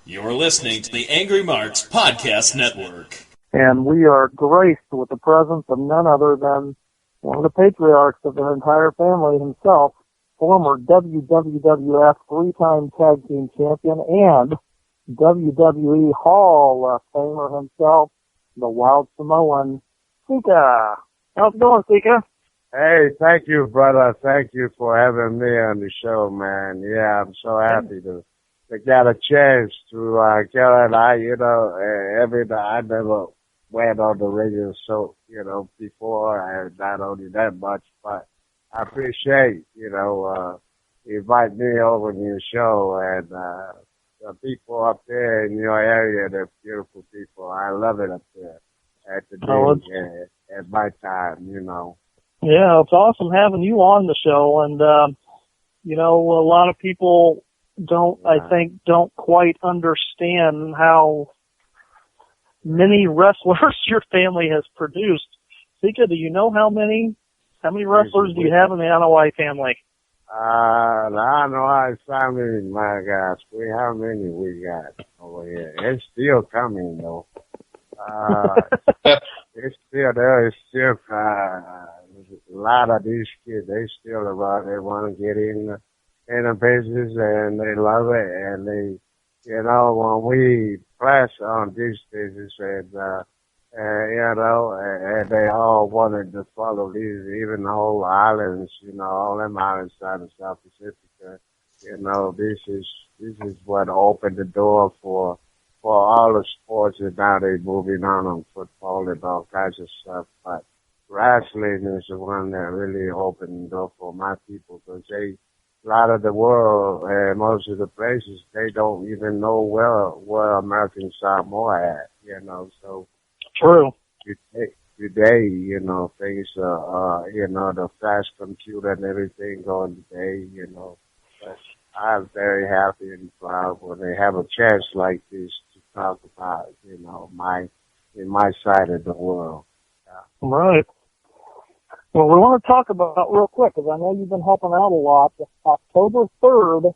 You're listening to the Angry Marks Podcast Network. And we are graced with the presence of none other than one of the patriarchs of their entire family himself, former WWF three-time tag team champion and WWE Hall of Famer himself, the Wild Samoan Sika. How's it going, Sika? Hey, thank you, brother. Thank you for having me on the show, man. Yeah, I'm so happy to get a chance to Carolina. You know, every day I never went on the radio show, you know, before, and not only that much, but I appreciate, you invite me over to your show, and the people up there in your area, they're beautiful people. I love it up there at the at my time, you know. Yeah, it's awesome having you on the show, and a lot of people don't quite understand how many wrestlers your family has produced. Sika, do you know how many wrestlers do you have in the Anoa'i family? The Anoa'i family, my gosh, how many we got over here? It's still coming though. It's still there. It's still a lot of these kids. They still around. They want to get in the business, and they love it. And they, when we press on this business, and and they all wanted to follow these, even the whole islands, all them islands side of South Pacific. This is what opened the door for all the sports, and now they're moving on football and all kinds of stuff. But wrestling is the one that really opened the door for my people, because a lot of the world and most of the places, they don't even know where American Samoa at, so. True. Today, things the fast computer and everything going today, but I'm very happy and proud when they have a chance like this to talk about, my side of the world. Yeah. Right. Well, we want to talk about real quick, because I know you've been helping out a lot. October 3rd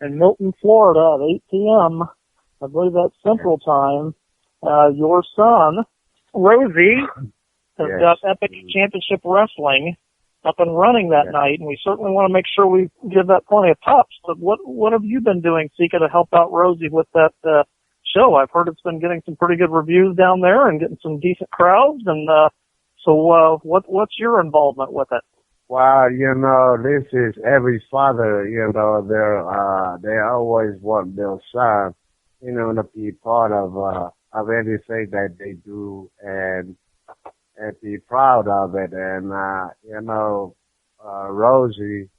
in Milton, Florida at 8 p.m., I believe that's Central Time, your son, Rosie, has got Epic Championship Wrestling up and running that night, and we certainly want to make sure we give that plenty of props. But what have you been doing, Sika, to help out Rosie with that show? I've heard it's been getting some pretty good reviews down there and getting some decent crowds, and so what's your involvement with it? Well, this is every father, they always want their son, to be part of anything that they do and be proud of it. And, Rosie,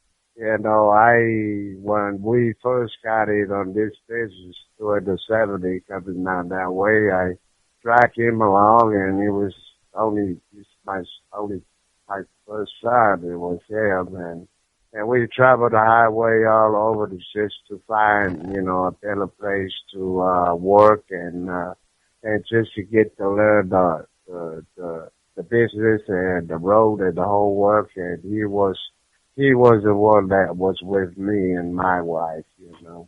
when we first got in on this business toward the 70s, coming down that way, I dragged him along, and it was my first son. It was him, and we traveled the highway all over just to find, a better place to work and just to get to learn the business and the road and the whole work. And he was the one that was with me and my wife,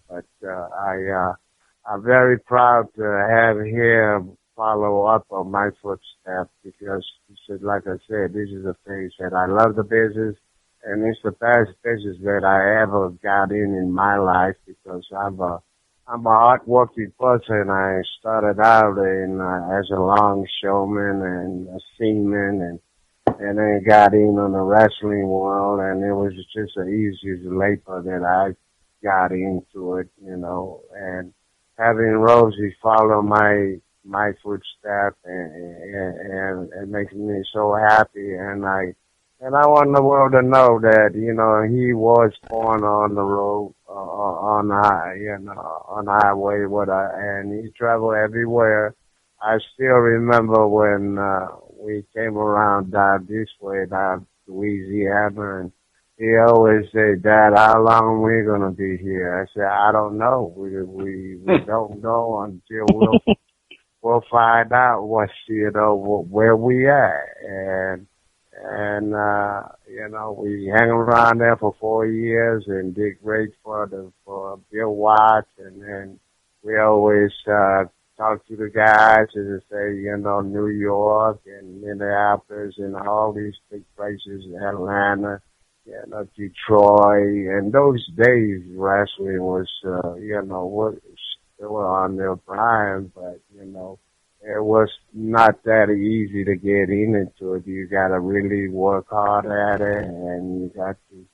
But I'm very proud to have him follow up on my footsteps, because like I said, this is a phase that I love the business, and it's the best business that I ever got in my life, because I'm a hard-working person. I started out as a longshoreman and a seaman, and then got in on the wrestling world, and it was just an easy labor that I got into it, and having Rosie follow my footsteps and makes me so happy, and I want the world to know that, he was born on the road, on the highway and he traveled everywhere. I still remember when, we came around down this way, down Louisiana, and he always said, "Dad, how long are we going to be here?" I said, "I don't know. We don't know until we'll find out where we at." And we hang around there for 4 years and did great for Bill Watts, and then we always talk to the guys and say, New York and Minneapolis and all these big places, Atlanta, Detroit. And those days, wrestling was, was still on their prime, but, it was not that easy to get into it. You got to really work hard at it, and you got to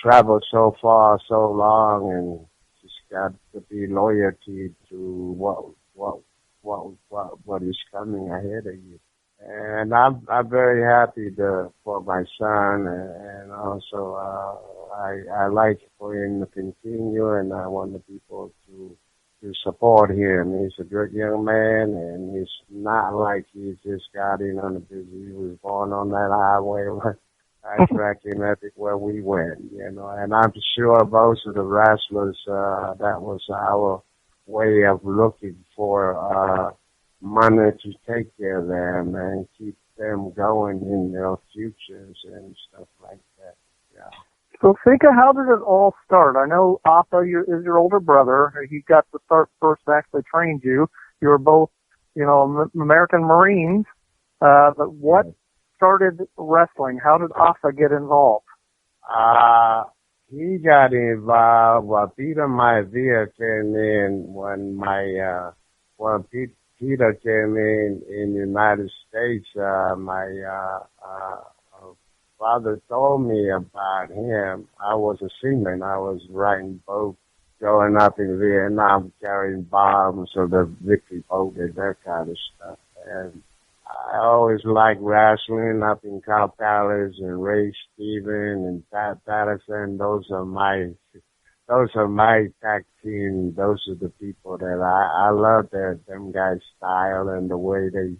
travel so far, so long, and just got to be loyalty to what is coming ahead of you. And I'm very happy for my son, and also I like for him to continue, and I want the people to support him. He's a good young man, and he's not like he just got in on the business. He was born on that highway. I track him everywhere we went, and I'm sure most of the wrestlers, that was our way of looking for money to take care of them and keep them going in their futures and stuff like that. Yeah. So, Sika, how did it all start? I know Appa is your older brother. He got to start first, actually trained you. You were both, American Marines. But what started wrestling? How did Appa get involved? He got involved. Well, Peter Maivia came in when Peter came in the United States. My father told me about him. I was a seaman. I was riding boats, growing up in Vietnam, carrying bombs or the victory boat and that kind of stuff. And I always liked wrestling up in Cow Palace and Ray Stephen and Pat Patterson. Those are my tag team. Those are the people that I love them guys' style and the way they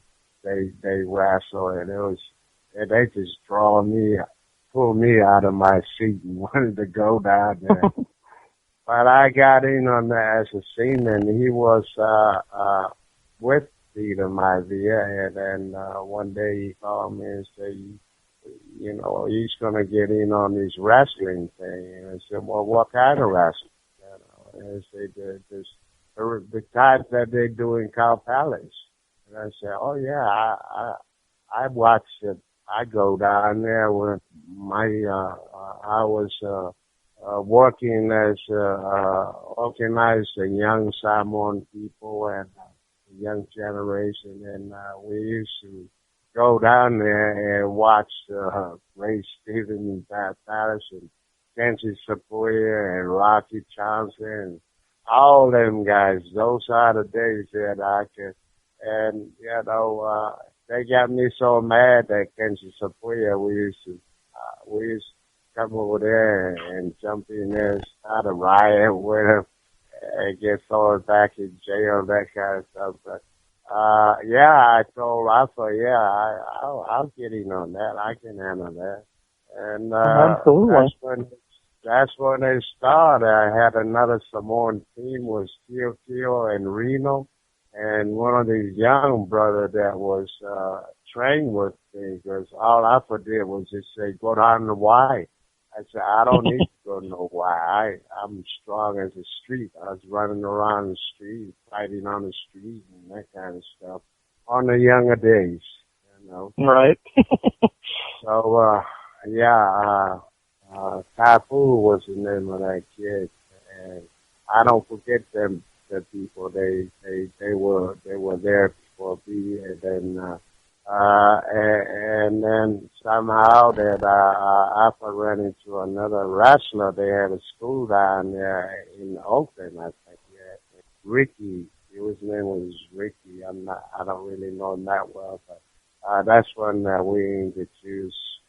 wrestle. And they just pull me out of my seat and wanted to go down there. But I got in on that as a seaman. He was with Peter Maivia, and then one day he called me and said, he's going to get in on this wrestling thing. And I said, well, what kind of wrestling? And they said, the type that they do in Cow Palace. And I said, oh, yeah, I watch it. I go down there with I was working as organizing young Samoan people and the young generation, and we used to go down there and watch Ray Stevens and Pat Patterson, Kenji Sapuya and Rocky Johnson, and all them guys. Those are the days that I could, and they got me so mad that Kenji Sapuya, we used to come over there and jump in there and start a riot with him and get thrown back in jail, that kind of stuff. But, I told Rafa, I'll get in on that. I can handle that. And, absolutely. That's when it started. I had another Samoan team was Kio and Reno. And one of these young brothers that was trained with me, because all I did was just say, go down the Y. I said, I don't need to go to no Y. I'm strong as a street. I was running around the street, fighting on the street and that kind of stuff on the younger days, Right. So, Tapu was the name of that kid. And I don't forget them. The people they were there before me, and then somehow that I ran into another wrestler. They had a school down there in Oakland, I think. Yeah, Ricky. His name was Ricky. I don't really know him that well, but that's when we introduced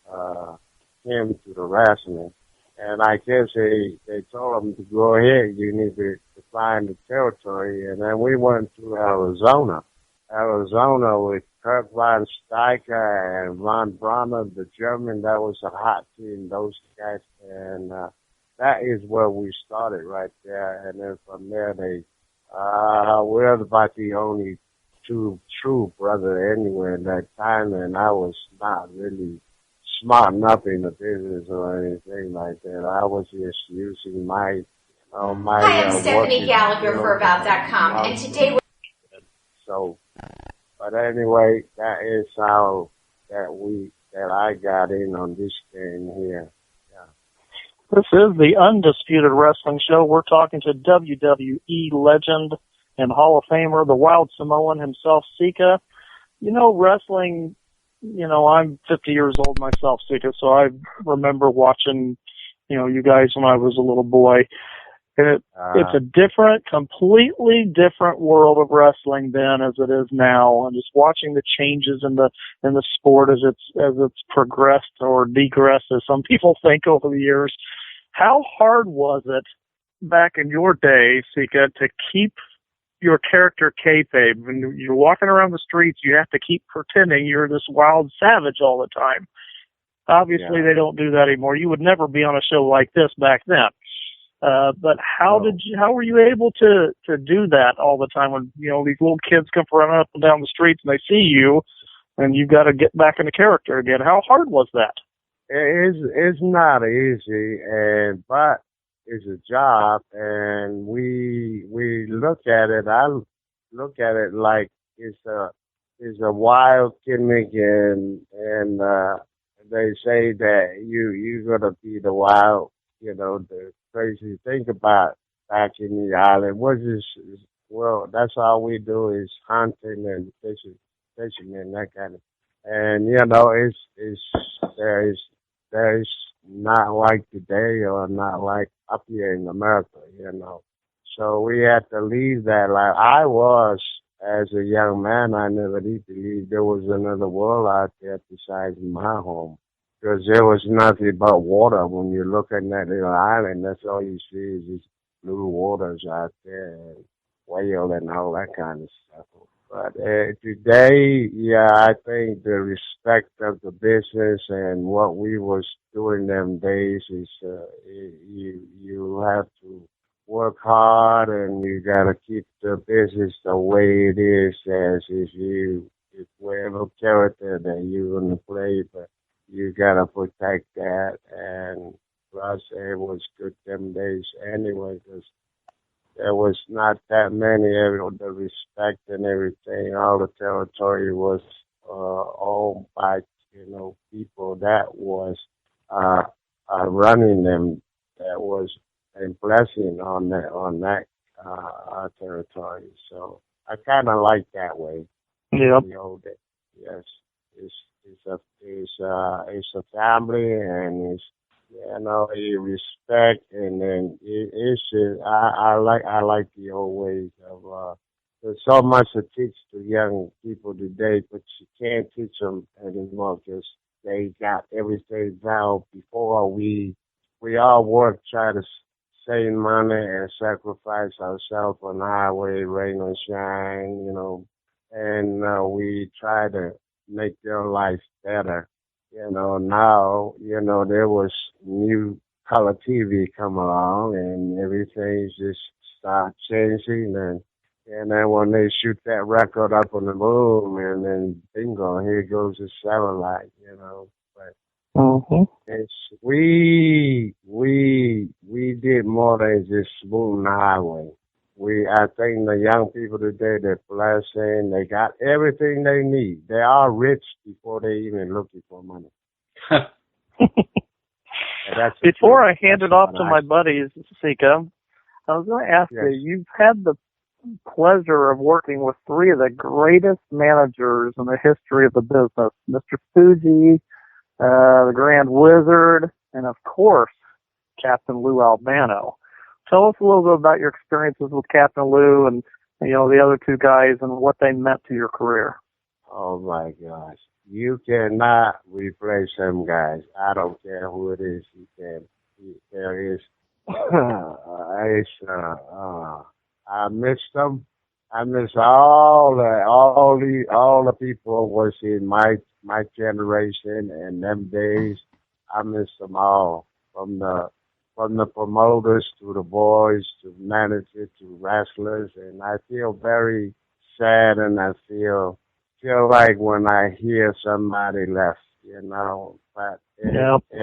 him to the wrestling. And I guess they told him to go ahead. You need to find the territory. And then we went to Arizona with Kurt Von Steicher and Von Bronner, the German. That was a hot team, those guys. And that is where we started right there. And then from there, we're about the only two true brother anywhere in that time. And I was not really smart enough in the business or anything like that. I was just using my my Hi, I'm Stephanie work Gallagher for About.com, and today we're... So, but anyway, that is how that I got in on this game here. Yeah. This is the Undisputed Wrestling Show. We're talking to WWE legend and Hall of Famer, the Wild Samoan himself, Sika. You know, wrestling, I'm 50 years old myself, Sika, so I remember watching, you guys when I was a little boy. And it's a completely different world of wrestling then as it is now. And just watching the changes in the sport as it's progressed or degressed, as some people think, over the years. How hard was it back in your day, Sika, to keep your character kayfabe? When you're walking around the streets, you have to keep pretending you're this wild savage all the time. Obviously, They don't do that anymore. You would never be on a show like this back then. But how were you able to do that all the time when, these little kids come running up and down the streets and they see you and you've got to get back into character again? How hard was that? It's not easy, but it's a job, and we look at it. I look at it like it's a wild gimmick, and they say that you're gonna be the wild, the crazy thing about back in the island. That's all we do is hunting and fishing and that kind of. And there's not like today or not like up here in America, So we had to leave that life. I was, as a young man, I never did believe there was another world out there besides my home. Because there was nothing but water. When you're looking at the island, that's all you see is these blue waters out there and whale and all that kind of stuff. But today, I think the respect of the business and what we was doing them days is you have to work hard and you gotta keep the business the way it is, as if whatever character that you're gonna play, but you gotta protect that. And plus, it was good them days anyway, because there was not that many. The respect and everything, all the territory was owned by people that was running them. That was a blessing on that territory. So I kind of like that way. Yep. Yes, it's a family, and it's you respect, and then it's just, I like the old ways of there's so much to teach the young people today, but you can't teach them anymore because they got everything down. Before we all work, try to save money and sacrifice ourselves on the highway, rain or shine, and we try to make their life better. Now, there was new color TV come along and everything just start changing, and then when they shoot that record up on the moon, and then bingo, here goes the satellite, But it's, we did more than just smooth the highway. I think the young people today, they're blessed. They got everything they need. They are rich before they even looking for money. Before I hand it off to my buddies, Sika, I was going to ask you, you've had the pleasure of working with three of the greatest managers in the history of the business, Mr. Fuji, the Grand Wizard, and of course, Captain Lou Albano. Tell us a little bit about your experiences with Captain Lou and the other two guys and what they meant to your career. Oh my gosh. You cannot replace them guys. I don't care who it is. There is. I miss them. I miss all the people was in my generation and them days. I miss them all, from the promoters to the boys to managers to wrestlers, and I feel very sad, and I feel like when I hear somebody left, but it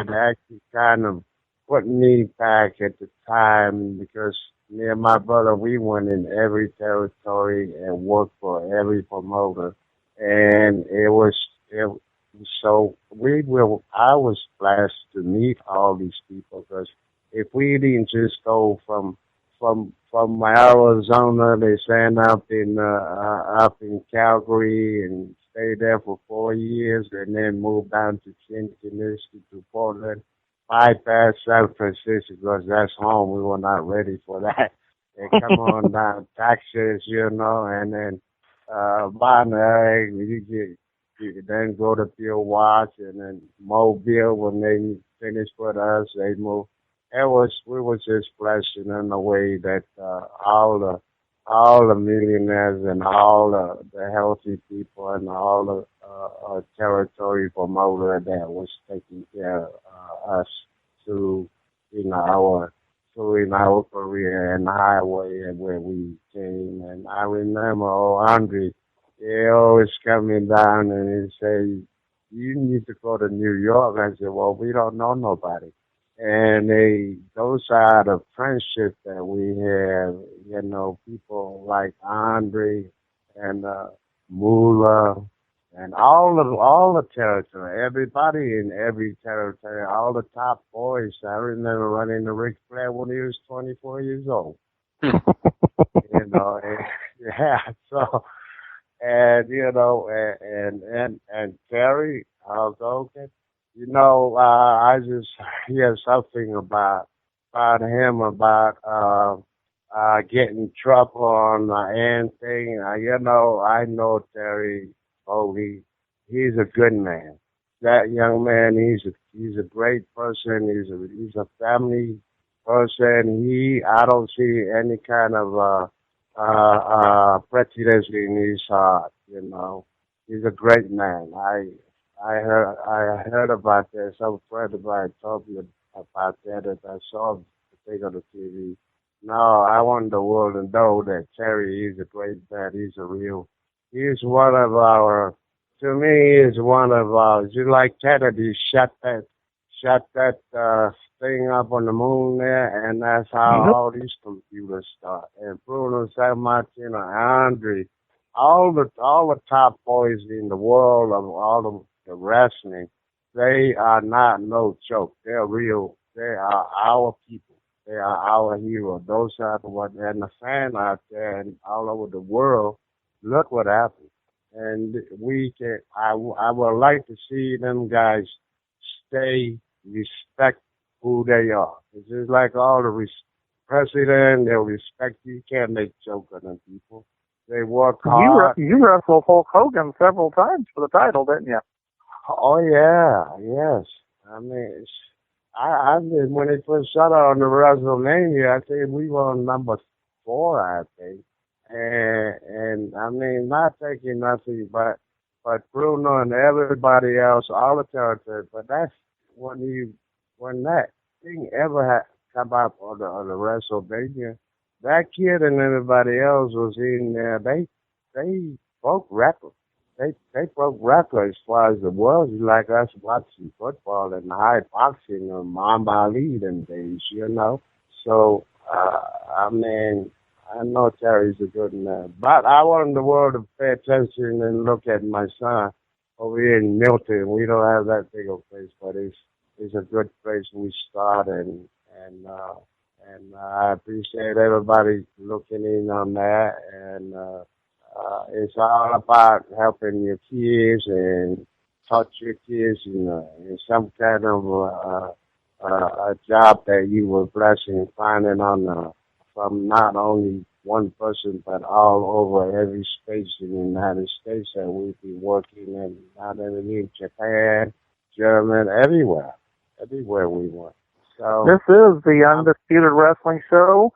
actually kind of put me back at the time because me and my brother, we went in every territory and worked for every promoter. And I was blessed to meet all these people because if we didn't just go from Arizona, they sent up in Calgary and stayed there for 4 years and then moved down to Kansas to Portland, bypass San Francisco because that's home. We were not ready for that. And come on down Texas, and then Bonner, you then go to Bill Watts and then Mobile when they finished with us, they moved. We was just blessed in a way that all the millionaires and all the healthy people and all the territory promoter that was taking care of us through our career and the highway and where we came. And I remember Andre, he always coming down and he say, "You need to go to New York." I said, "Well, we don't know nobody." And those are the friendships that we have, people like Andre and Moolah and all the territory, everybody in every territory, all the top boys. I remember running the Ric Flair when he was 24 years old. And so, and Terry, I'll go get. I just hear something about him about getting trouble on the end thing. I know Terry Foley. He's a good man. That young man, he's a great person. He's a family person. I don't see any kind of prejudice in his heart. He's a great man. I heard about that. Some friend of mine told me about that, and I saw the thing on the TV. No, I want the world to know that Terry is a great man. He's one of our, to me, he's one of our, just like Kennedy shot that thing up on the moon there, and that's how all these computers start. And Bruno San Martino, Andre, all the top boys in the world of all the wrestling, they are not no joke. They're real. They are our people. They are our heroes. Those are the ones, and the fan out there and all over the world. Look what happened. And I would like to see them guys respect who they are. It's just like all the president, they'll respect you. You can't make joke on them people. They work hard. You wrestled Hulk Hogan several times for the title, didn't you? Oh yeah, yes. I mean, I did when they first shot out on the WrestleMania. I think we were on number 4, I think. And I mean, not taking nothing, but Bruno and everybody else, all the territory. But that's when that thing ever had come up on the WrestleMania. That kid and everybody else was in there. They broke records. They broke records as far as the world is like us watching football and high boxing and Muhammad Ali them days, So, I mean, I know Terry's a good man. But I want the world to pay attention and look at my son over here in Milton. We don't have that big of a place, but it's a good place we start and I appreciate everybody looking in on that and it's all about helping your kids and touch your kids in some kind of a job that you were blessed in finding from not only one person but all over every space in the United States that we've been working in, not only in Japan, Germany, everywhere we went. So this is the Undisputed Wrestling Show.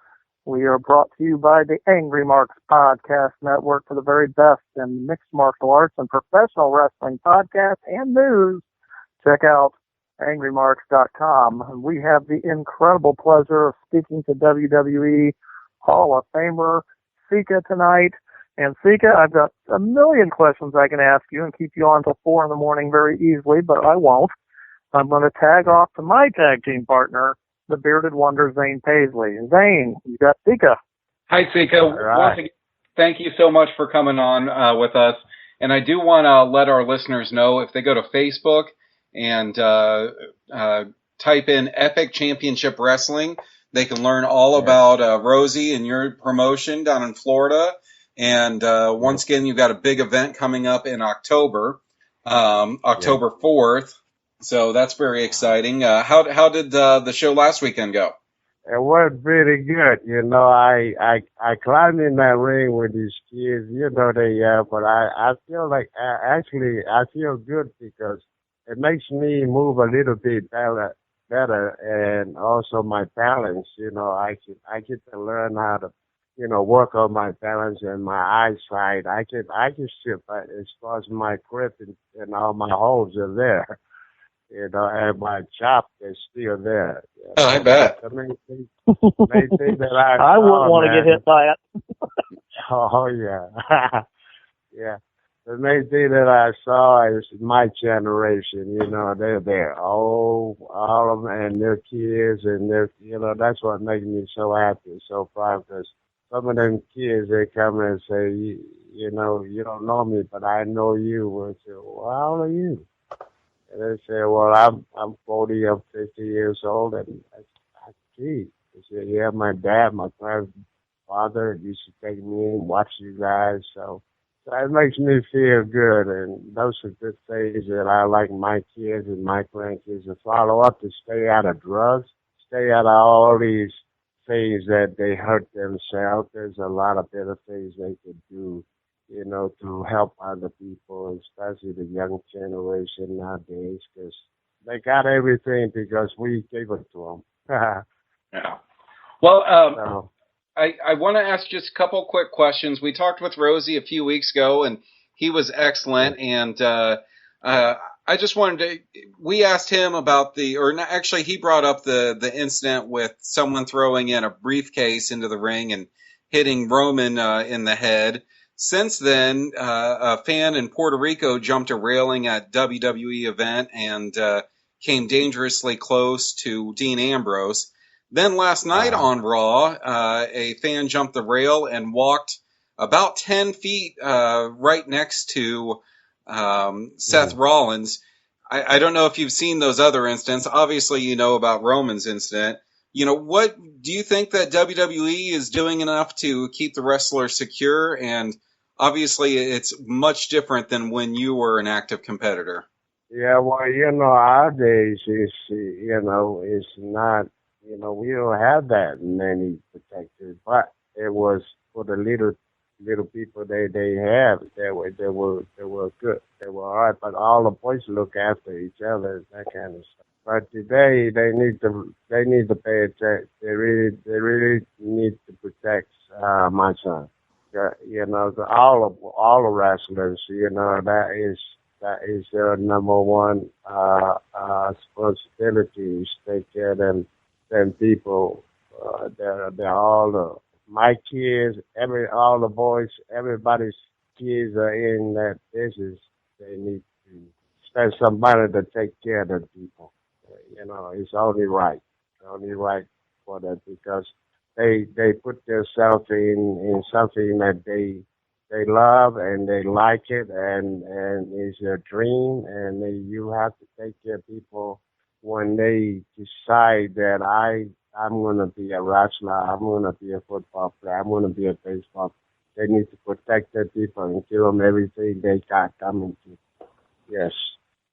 We are brought to you by the Angry Marks Podcast Network for the very best in mixed martial arts and professional wrestling podcasts and news. Check out angrymarks.com. We have the incredible pleasure of speaking to WWE Hall of Famer Sika tonight. And Sika, I've got a million questions I can ask you and keep you on till 4 in the morning very easily, but I won't. I'm going to tag off to my tag team partner, the bearded wonder, Zane Paisley. And Zane, you got Sika. Hi, Sika. Right. Once again, thank you so much for coming on with us. And I do want to let our listeners know, if they go to Facebook and type in Epic Championship Wrestling, they can learn all about Rosie and your promotion down in Florida. And once again, you've got a big event coming up in October, October 4th. So that's very exciting. How did the show last weekend go? It was pretty good. You know, I climbed in that ring with these kids. You know, but I feel like, actually, I feel good because it makes me move a little bit better, and also my balance. You know, I get to learn how to, you know, work on my balance and my eyesight. I can shift, but as far as my grip and all my holds are there. You know, and my chop is still there. You know? Oh, I bet. The main thing that I wouldn't want to get hit by it. Oh, yeah. Yeah. The main thing that I saw is my generation. You know, they're there. Oh, all of them and their kids and you know, that's what makes me so happy, so proud, because some of them kids, they come and say, you know, you don't know me, but I know you. And I say, well, how old are you? And they say, well, I'm 40 or 50 years old. And I see. They say, yeah, my dad, my father used to take me and watch you guys. So it makes me feel good. And those are good things that I like my kids and my grandkids to follow up, to stay out of drugs, stay out of all these things that they hurt themselves. There's a lot of better things they could do, you know, to help other people, especially the young generation nowadays, because they got everything because we gave it to them. Yeah. Well, So, I want to ask just a couple quick questions. We talked with Rosie a few weeks ago, and he was excellent. And I just wanted to, we asked him about actually he brought up the incident with someone throwing in a briefcase into the ring and hitting Roman in the head. Since then, a fan in Puerto Rico jumped a railing at WWE event and came dangerously close to Dean Ambrose. Then last night on Raw, a fan jumped the rail and walked about 10 feet right next to Seth Rollins. I don't know if you've seen those other incidents. Obviously, you know about Roman's incident. You know, what do you think that WWE is doing enough to keep the wrestler secure? And obviously, it's much different than when you were an active competitor. yeah, well, you know, nowadays you know, it's not, you know, we don't have that many protectors, but it was for the little people they have. They were good. They were all right, but all the boys look after each other and that kind of stuff. But today they need to pay attention. They really need to protect my son. You know, all the wrestlers. You know, that is their number one responsibility, is take care of them people. They're all my kids, all the boys, everybody's kids are in that business. They need to spend some money to take care of the people. You know, it's only right for them, because they put themselves in something that they love and they like it, and it's their dream, and you have to take care of people when they decide that I'm going to be a wrestler, I'm going to be a football player, I'm going to be a baseball player. They need to protect their people and give them everything they got coming to. Yes.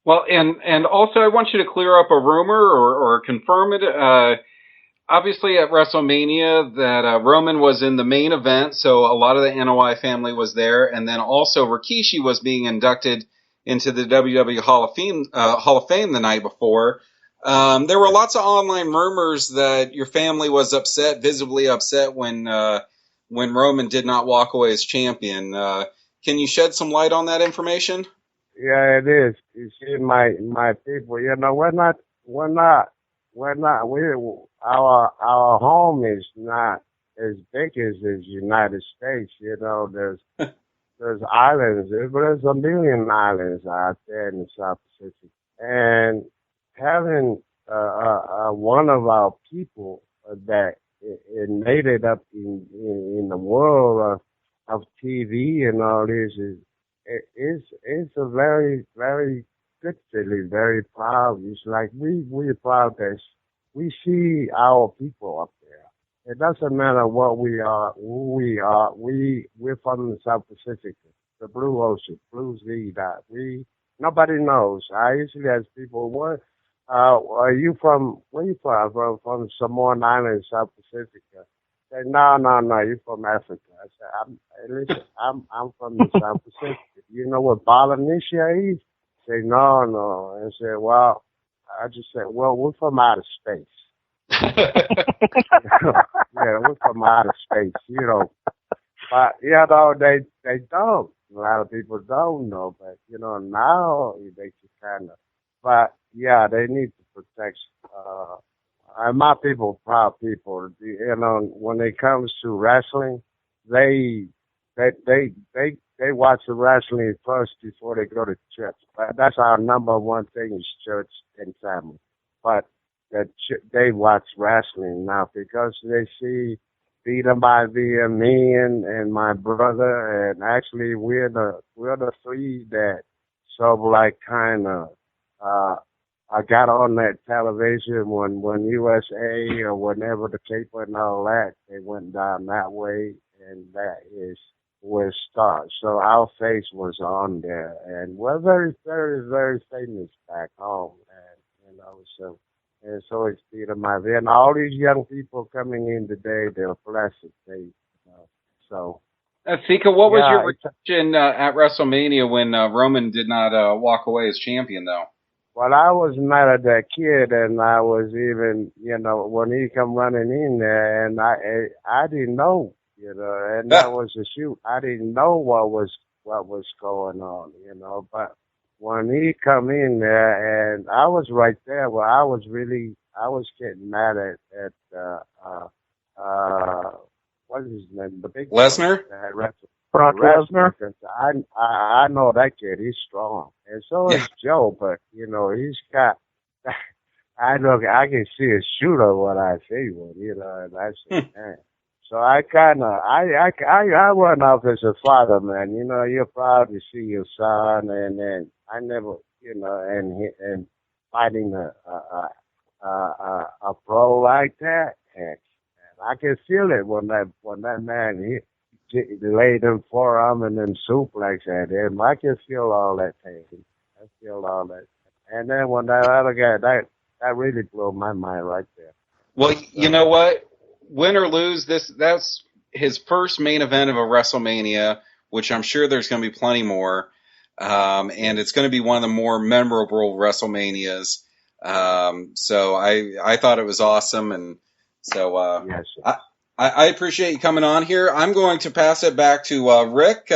Well, and also I want you to clear up a rumor or confirm it. Obviously at WrestleMania that Roman was in the main event, so a lot of the NOI family was there, and then also Rikishi was being inducted into the WWE Hall of Fame the night before. There were lots of online rumors that your family was visibly upset when Roman did not walk away as champion. Can you shed some light on that information? Yeah, it is. You see, my people, you know, our home is not as big as the United States. You know, there's islands. There's a million islands out there in the South Pacific, and having one of our people that it made it up in the world of TV and all this is a very, very good feeling, very proud. It's like we're proud that we see our people up there. It doesn't matter what we are, who we are. We're from the South Pacific, the Blue Ocean, Blue Sea. Nobody knows. I usually ask people, where are you from? Where you from? From Samoan Island, South Pacific. Say, no, you're from Africa. I said, I'm from the South Pacific. You know what Polynesia is? Say, no. And say, well, I just said, well, we're from outer space. Yeah, we're from outer space, you know. But, you know, they don't. A lot of people don't know, but, you know, now they just kind of, but, yeah, they need to protect, and my people, proud people, you know, when it comes to wrestling, they watch the wrestling first before they go to church. But that's our number one thing is church and family. But they watch wrestling now because they see Beaten by VM, me and my brother, and actually we're the three that sort of like kind of I got on that television when USA or whenever the cable and all that, they went down that way, and that is where it starts. So our face was on there, and we're very, very, very famous back home, and you know, so it's Peter Marvin. And all these young people coming in today, they're blessed. So. Sika, what was your reaction at WrestleMania when Roman did not walk away as champion, though? Well, I was mad at that kid, and I was even, you know, when he come running in there, and I didn't know, you know, and that was a shoot. I didn't know what was going on, you know, but when he come in there, and I was right there, well, I was getting mad at what is his name? The big Lesnar? Brock Lesnar. I know that kid. He's strong, and so is Joe. But you know, he's got. I can see a shooter when I see one. You know, and I say, man. So I run off as a father, man. You know, you're proud to see your son, and then I never, you know, and fighting a pro like that, and I can feel it when that man he laid them forearm and then suplex at him. I can feel all that pain. I feel all that. And then when that other guy, that really blew my mind right there. Well, you know what? Win or lose, that's his first main event of a WrestleMania, which I'm sure there's going to be plenty more. And it's going to be one of the more memorable WrestleManias. So I thought it was awesome. And so yes, I appreciate you coming on here. I'm going to pass it back to Rick.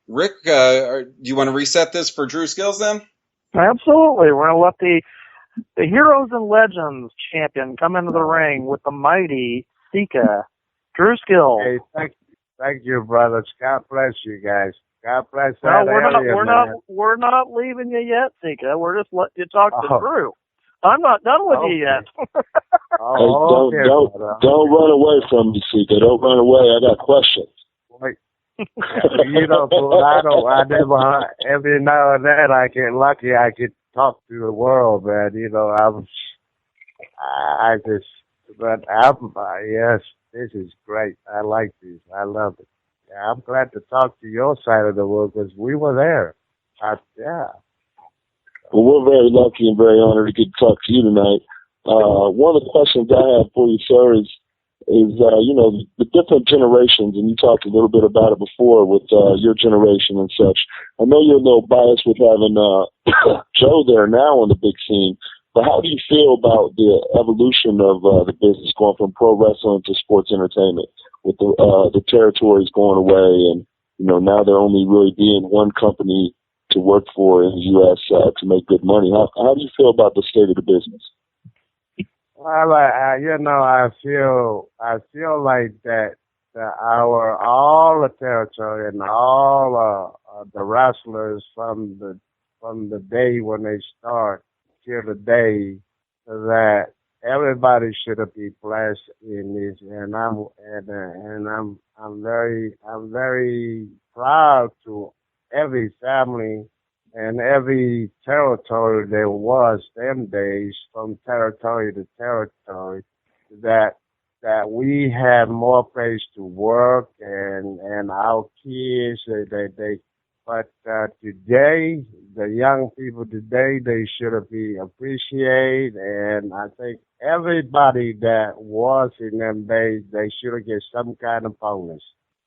Rick, do you want to reset this for Drew Skills then? Absolutely. We're going to let the Heroes and Legends champion come into the ring with the mighty Sika. Drew Skills. Hey, thank you, brothers. God bless you guys. God bless that area, we're not leaving you yet, Sika. We're just letting you talk to Drew. I'm not done with you yet. Don't run away from me, Sika. Don't run away. I got questions. Wait. You know, I never, every now and then I get lucky, I get talk to the world, man. You know, yes, this is great. I like this. I love it. Yeah, I'm glad to talk to your side of the world because we were there. Well, we're very lucky and very honored to get to talk to you tonight. One of the questions I have for you, sir, is you know, the different generations, and you talked a little bit about it before with your generation and such. I know you're a little biased with having Joe there now on the big scene, but how do you feel about the evolution of the business going from pro wrestling to sports entertainment with the territories going away and, you know, now there only really being one company to work for in the U.S. To make good money? How do you feel about the state of the business? Well, you know, I feel like that all the territory and all the wrestlers from the day when they start till today that everybody should be blessed in this, and I'm very proud to every family and every territory there was them days, from territory to territory, that we had more place to work, and our kids but today, the young people today, they should be appreciated, and I think everybody that was in them days, they should get some kind of bonus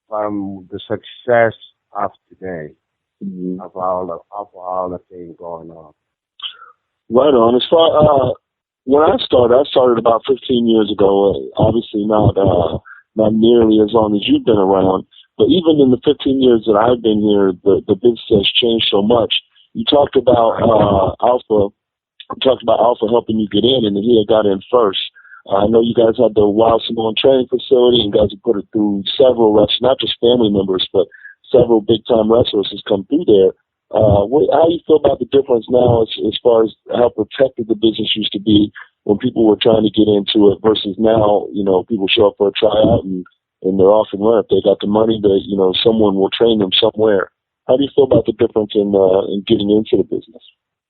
from the success of today, of all the things going on. Right on. As far when I started about 15 years ago. Obviously not nearly as long as you've been around. But even in the 15 years that I've been here, the business has changed so much. You talked about Alpha. You talked about Alpha helping you get in, and he had got in first. I know you guys had the Wild Samoan training facility, and you guys have put it through several wrestlers, not just family members, but several big-time wrestlers has come through there. How do you feel about the difference now as far as how protected the business used to be when people were trying to get into it versus now, people show up for a tryout and they're off and running. If they got the money, someone will train them somewhere. How do you feel about the difference in getting into the business?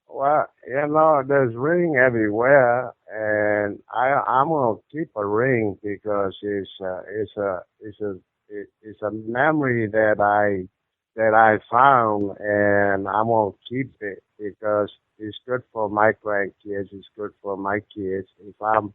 Well, there's ring everywhere, and I'm gonna keep a ring because it's a memory that I found, and I'm gonna keep it because it's good for my grandkids. It's good for my kids. If I'm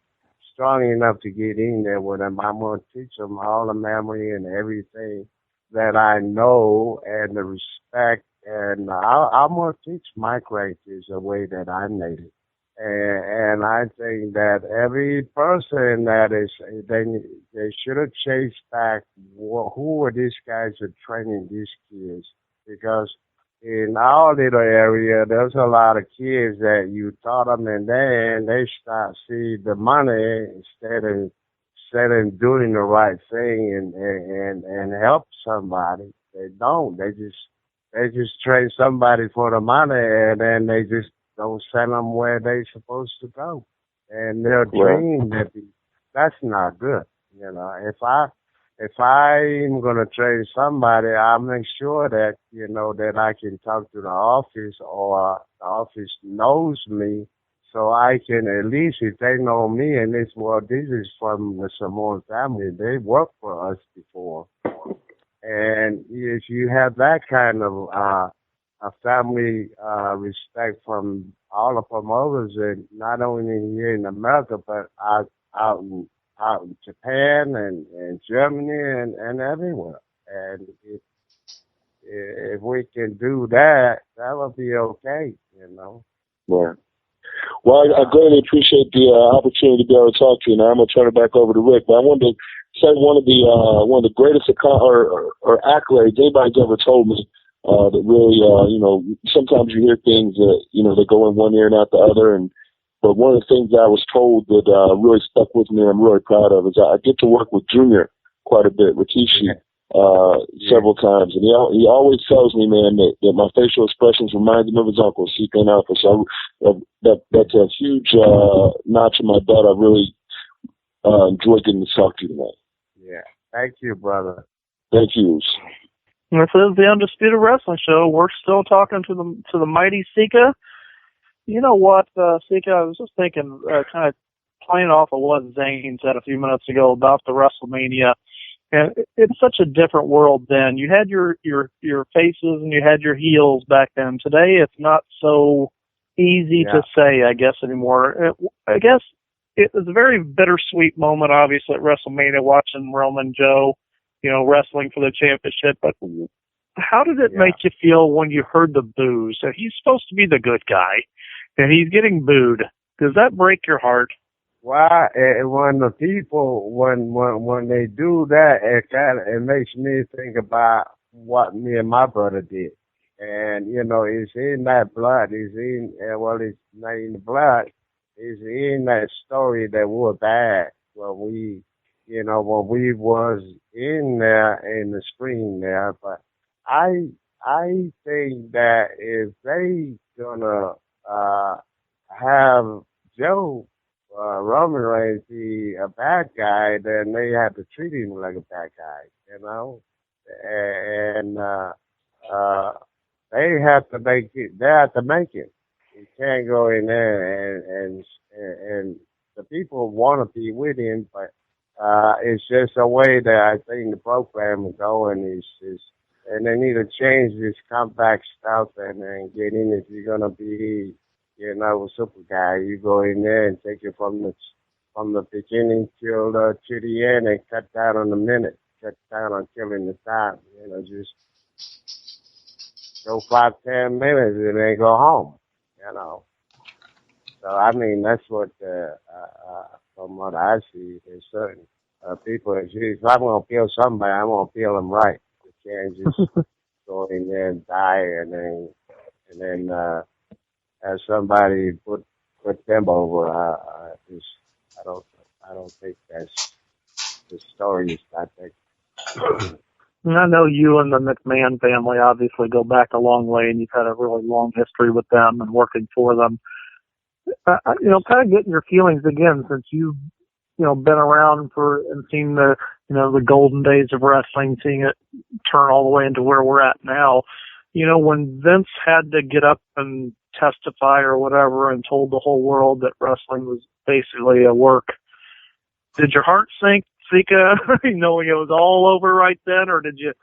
strong enough to get in there with them, I'm going to teach them all the memory and everything that I know and the respect. And I'm going to teach my grandkids the way that I made it. And I think that every person that is, they should have chased back who were these guys that are training these kids. Because in our little area, there's a lot of kids that you taught them, and then they start see the money instead of doing the right thing and help somebody. They don't. They just train somebody for the money, and then they just don't send them where they're supposed to go. And their dream, that's not good. If I'm gonna train somebody, I'll make sure that, that I can talk to the office, or the office knows me, so I can at least, if they know me and this is from the Samoan family, they worked for us before. And if you have that kind of a family respect from all the promoters, and not only here in America, but out in Japan and Germany and everywhere. And if we can do that, that will be okay, Yeah. Well, I greatly appreciate the opportunity to be able to talk to you. Now I'm going to turn it back over to Rick. But I wanted to say one of the greatest or accolades anybody's ever told me. That really, sometimes you hear things that they go in one ear and out the other, but one of the things that I was told that really stuck with me and I'm really proud of is I get to work with Junior quite a bit, Rikishi, several times. And he always tells me, man, that my facial expressions remind him of his uncle, Sika and Alpha. So that's a huge notch in my belt. I really enjoyed getting to talk to you tonight. Yeah. Thank you, brother. Thank you. This is the Undisputed Wrestling Show. We're still talking to the mighty Sika. You know what, Sika, I was just thinking, kind of playing off of what Zane said a few minutes ago about the WrestleMania. And it's such a different world then. You had your faces and you had your heels back then. Today, it's not so easy to say, I guess, anymore. I guess it was a very bittersweet moment, obviously, at WrestleMania, watching Roman Joe, wrestling for the championship. But how did it make you feel when you heard the boos? He's supposed to be the good guy, and he's getting booed. Does that break your heart? Well, when the people, when they do that, it makes me think about what me and my brother did. And, it's in that blood. It's not in the blood. It's in that story that we're bad. When we was in there in the screen there. But I think that if they gonna have Joe Roman Reigns be a bad guy, then they have to treat him like a bad guy, you know. And they have to make it. They have to make it. You can't go in there and the people want to be with him, but it's just a way that I think the program is going is and they need to change this comeback stuff and get in. If you're gonna be, you know, a super guy, you go in there and take it from the beginning till to the end and cut down on the minute, cut down on killing the time. You know, just go 5-10 minutes and then go home. You know. So I mean, that's what from what I see, there's certain people. If I'm gonna kill somebody, I'm gonna kill them right. You can't just go in there and die and then have somebody put them over. I don't think that's the story is not that. And I know you and the McMahon family obviously go back a long way, and you've had a really long history with them and working for them. You know, kind of getting your feelings again, since you've, you know, been around and seen the, you know, the golden days of wrestling, seeing it turn all the way into where we're at now. You know, when Vince had to get up and testify or whatever and told the whole world that wrestling was basically a work, did your heart sink, Sika, knowing it was all over right then, or did you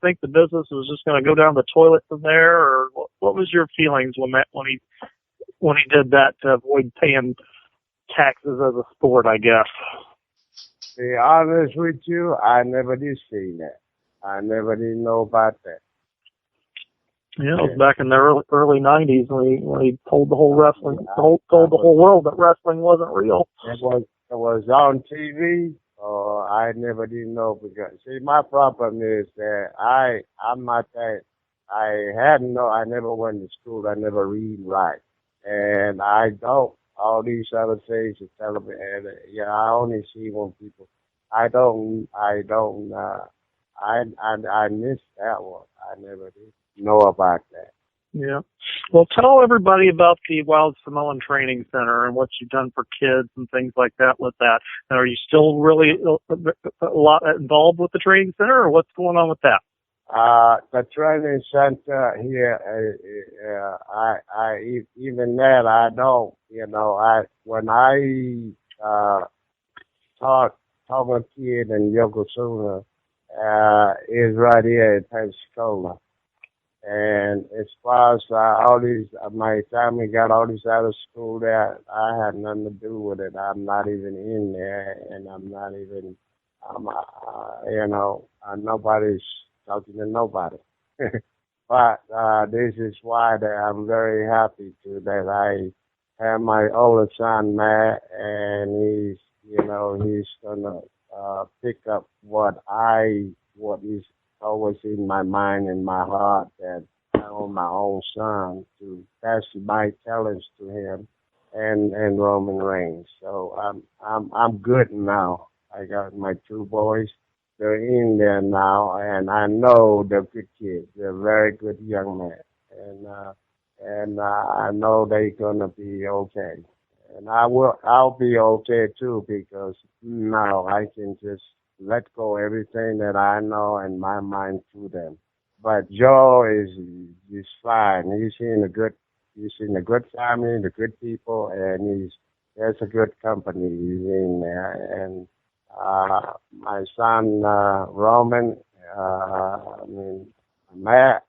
think the business was just going to go down the toilet from there, or what was your feelings when he did that to avoid paying taxes as a sport, I guess? To be honest with you, I never did see that. I never did know about that. Yeah, it was back in the early 90s when he told the whole told the whole world that wrestling wasn't real. It was on TV. I never did know, because see, my problem is that I'm not that. I never went to school. I never read right. And I don't. All these other things are telling me, and I only see when people. I missed that one. I never did know about that. Yeah. Well, tell everybody about the Wild Samoan Training Center and what you've done for kids and things like that with that. And are you still really a lot involved with the training center, or what's going on with that? The training center here, even that I don't, you know, when I taught a kid in Yokozuna, is right here in Pensacola. And as far as my family got all these out of school there, I had nothing to do with it. I'm not even in there, and I'm not even, nobody's talking to nobody. But this is why that I'm very happy that I have my older son, Matt, and he's gonna pick up what is always in my mind and my heart, that I want my own son to pass my talents to him and Roman Reigns. So I'm good now. I got my two boys. They're in there now, and I know they're good kids. They're very good young men, and I know they're gonna be okay. And I'll be okay too, because now I can just let go everything that I know in my mind to them. But Joe is fine. He's in a good family, the good people, and there's a good company. He's in there. And my son Roman, Matt,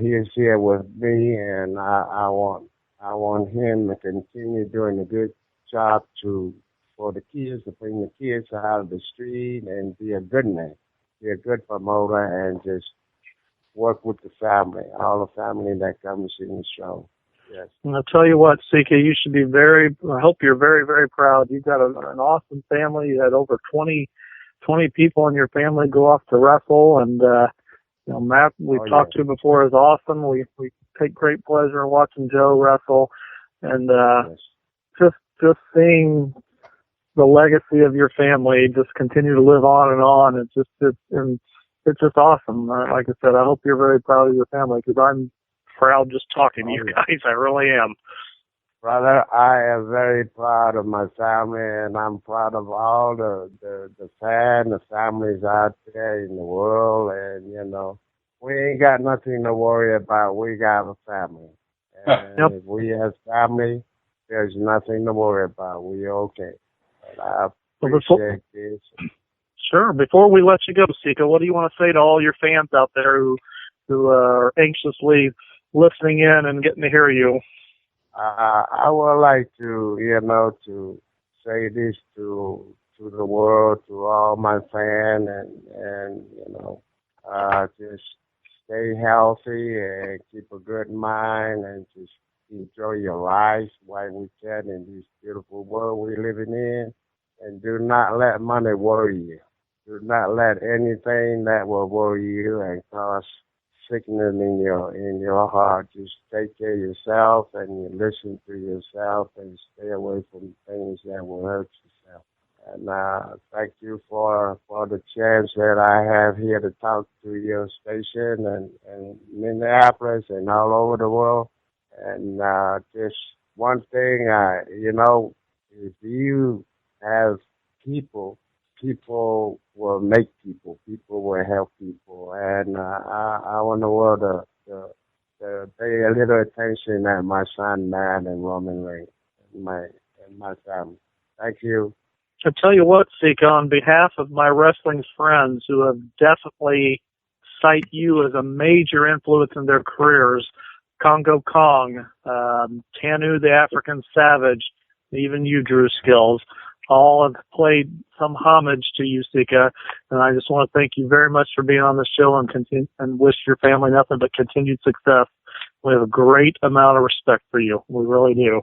he's here with me, and I want him to continue doing a good job for the kids, to bring the kids out of the street and be a good man, be a good promoter, and just work with the family, all the family that comes in the show. Yes. And I'll tell you what, Sika, you should be I hope you're very, very proud. You've got an awesome family. You had over 20 people in your family go off to wrestle, and Matt, we've talked to before, is awesome. We take great pleasure in watching Joe wrestle, and just seeing the legacy of your family just continue to live on and on. It's just awesome. Like I said, I hope you're very proud of your family, because I'm proud just talking to you guys. I really am. Brother, I am very proud of my family, and I'm proud of all the families out there in the world, and, you know, we ain't got nothing to worry about. We got a family. And if we have family, there's nothing to worry about. We okay. And I appreciate this. Sure. Before we let you go, Sika, what do you want to say to all your fans out there who are anxiously listening in and getting to hear you? I would like to, you know, to say this to the world, to all my fans, and you know, just stay healthy and keep a good mind and just enjoy your life while we can in this beautiful world we're living in. And do not let money worry you. Do not let anything that will worry you and cause sickness in your heart. Just take care of yourself and you listen to yourself and stay away from things that will hurt yourself. And thank you for the chance that I have here to talk to your station and Minneapolis and all over the world. And just one thing, you know, if you have people will make people. People will help people. And I want the world to pay a little attention at my son, Matt, and Roman Reigns, and my family. Thank you. I tell you what, Sika, on behalf of my wrestling friends who have definitely cite you as a major influence in their careers, Congo Kong, Tanu the African Savage, even you, Drew Skills, all have played some homage to you, Sika, and I just want to thank you very much for being on the show and wish your family nothing but continued success. We have a great amount of respect for you. We really do.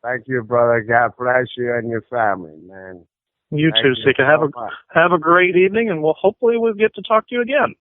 Thank you, brother. God bless you and your family, man. You too, Sika. Have a great evening, and hopefully we'll get to talk to you again.